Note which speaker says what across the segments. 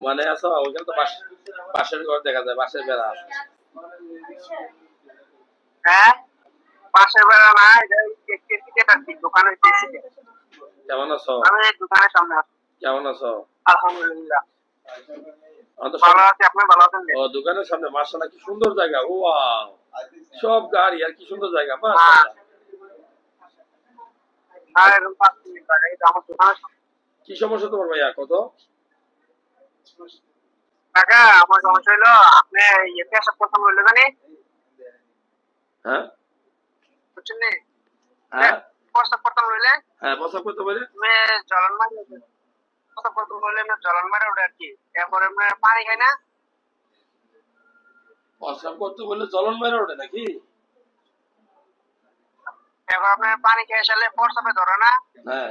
Speaker 1: মানে আছো ওখানে তো বাঁশের ঘর দেখা যায়, বাঁশের বেড়া।
Speaker 2: হ্যাঁ, পাশের বেড়া না, এটা ক্রিকেট আর কি, দোকান হচ্ছে।
Speaker 1: কেমন আছো?
Speaker 2: আমি দোকানের সামনে আছি।
Speaker 1: কেমন আছো?
Speaker 2: আলহামদুলিল্লাহ
Speaker 1: আমাদের
Speaker 2: ভালো আছি। আপনি ভালো আছেন?
Speaker 1: ও দোকানের সামনে, মাশাআল্লাহ কি সুন্দর জায়গা। ওয়াও, সব গাড়ি আর কি সুন্দর জায়গা, মাশাআল্লাহ।
Speaker 2: হ্যাঁ, এরকম 5 মিনিট আগে এই যে আমার দোকানের সামনে।
Speaker 1: কি সমস্যা তোমার ভাইয়া, কত?
Speaker 2: কাকা, আমার সমস্যা হলো আপনি ইয়েতে আসার প্রথম হইলো জানি,
Speaker 1: হ্যাঁ
Speaker 2: বুঝছেন নি?
Speaker 1: হ্যাঁ
Speaker 2: প্রস্তাব প্রথম হইলে
Speaker 1: হ্যাঁ, বসা করতে বলে
Speaker 2: তুমি জ্বলন মারে, প্রস্তাব প্রথম হইলে না জ্বলন মারে ওটা আর কি। এরপরে আপনি পানি খাই না,
Speaker 1: প্রস্রাব করতে বললে জ্বলন মেরে ওঠে নাকি?
Speaker 2: এরপর আপনি পানি খেয়ে আসলে প্রস্তাবে ধরে না,
Speaker 1: হ্যাঁ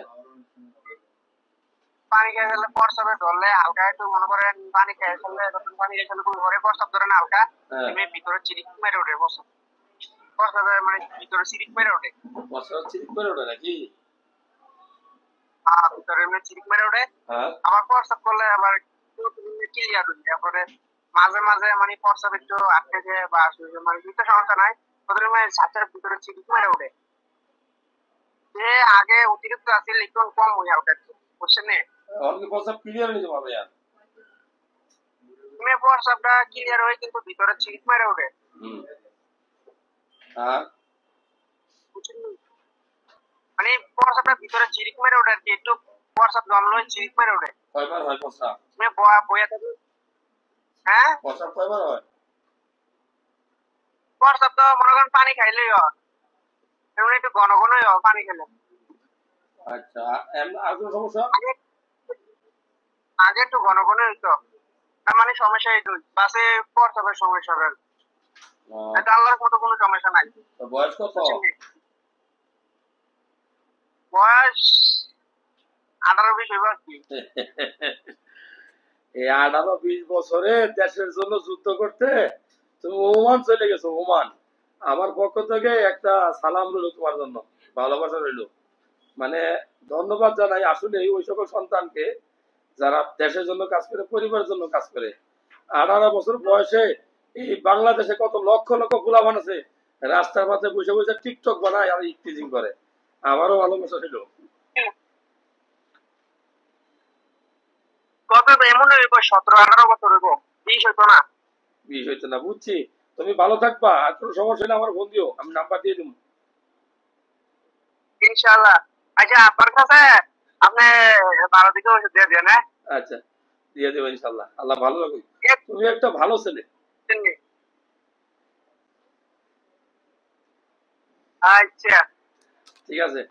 Speaker 2: পানি খেয়ে আসলে প্রস্তাবে ধরলে হালকা একটু মনে করেন, পানি খেয়ে আসলে যখন পানি খেয়ে আসলে ঘরে প্রস্তাব ধরে না হালকা,
Speaker 1: হ্যাঁ,
Speaker 2: তুমি ভিতরে চিরিক মেরে ওঠে প্রস্তাব, প্রস্তাবে মানে ভিতরে চিরিক মেরে ওঠে।
Speaker 1: প্রস্রাব চিরিক করে ওঠে নাকি?
Speaker 2: ভিতরে এমনি চিরিক মেরে ওঠে।
Speaker 1: হ্যাঁ,
Speaker 2: আবার প্রস্তাব করলে আবার ক্লিয়ার হয়ে যায়। তারপরে মাঝে মাঝে মানে প্রস্তাব একটু আটকে যায় বা মানে দুটো সমস্যা নাই, ওদের মানে ছাঁচের ভিতরে চিরিক মেরে ওঠে। যে আগে অতিরিক্ত আছে লিখন কম হয়ে হালকা একটু, বুঝছেন নি?
Speaker 1: আমাকে প্রস্রাব ক্লিয়ার নিতে পারবে আর।
Speaker 2: তুমি প্রস্তাবটা ক্লিয়ার হয়ে কিন্তু ভিতরে চিরিক মেরে ওঠে,
Speaker 1: হুম, আর
Speaker 2: বুঝছেন নি? মানে প্রস্তাবটা ভিতরে চিরিক মেরে ওঠে আর কি, একটু প্রস্তাব জমলো চিরিক মেরে ওঠে।
Speaker 1: কয়বার হয় প্রস্রাব?
Speaker 2: তুমি বইয়া থাকি। হ্যাঁ,
Speaker 1: প্রস্রাব কয়বার হয়?
Speaker 2: প্রস্তাব তো মনে করেন পানি খাইলেই হয়, এমনি একটু ঘন ঘনই হয় পানি খেলে।
Speaker 1: আচ্ছা, আর কোনো সমস্যা?
Speaker 2: আগে আগে একটু ঘন ঘন হইতো, তার মানে সমস্যা এই দুই বাসে প্রস্তাবের সমস্যা হবে, এটা আল্লাহর মতো কোনো সমস্যা নাই।
Speaker 1: তো বয়স কত?
Speaker 2: বয়স 18-20 হইব আর কি।
Speaker 1: এই 18-20 বছরে দেশের জন্য যুদ্ধ করতে তুমি ওমান চলে গেছো, ওমান। আমার পক্ষ থেকে একটা সালাম রইল তোমার জন্য, ভালোবাসা রইল। মানে ধন্যবাদ জানাই আসলে ওই সকল সন্তানকে যারা দেশের জন্য কাজ করে, পরিবারের জন্য কাজ করে। 18 বছর বয়সে এই বাংলাদেশে কত লক্ষ লক্ষ গোলামান আছে রাস্তার মাঝে বসে বসে টিকটক বানায় আর টিজিং করে। আমারও ভালোবাসা ছিল।
Speaker 2: কত এমন হইব, 17-18 বছর হইব, 20 হইতো না।
Speaker 1: 20 হইতো না, বুঝছি। তুমি ভালো থাকবা, আর কোনো সমস্যা হলে আমার ফোন দিও, আমি নাম্বার দিয়ে দিব।
Speaker 2: ইনশাআল্লাহ। আচ্ছা, আপনার কাছে আপনি 12 দিকে ওষুধ দিয়ে দেন। হ্যাঁ,
Speaker 1: আচ্ছা, দিয়ে দেবো ইনশাল্লাহ, আল্লাহ ভালো রাখুক। তুমি একটা ভালো ছেলে।
Speaker 2: আচ্ছা,
Speaker 1: ঠিক আছে।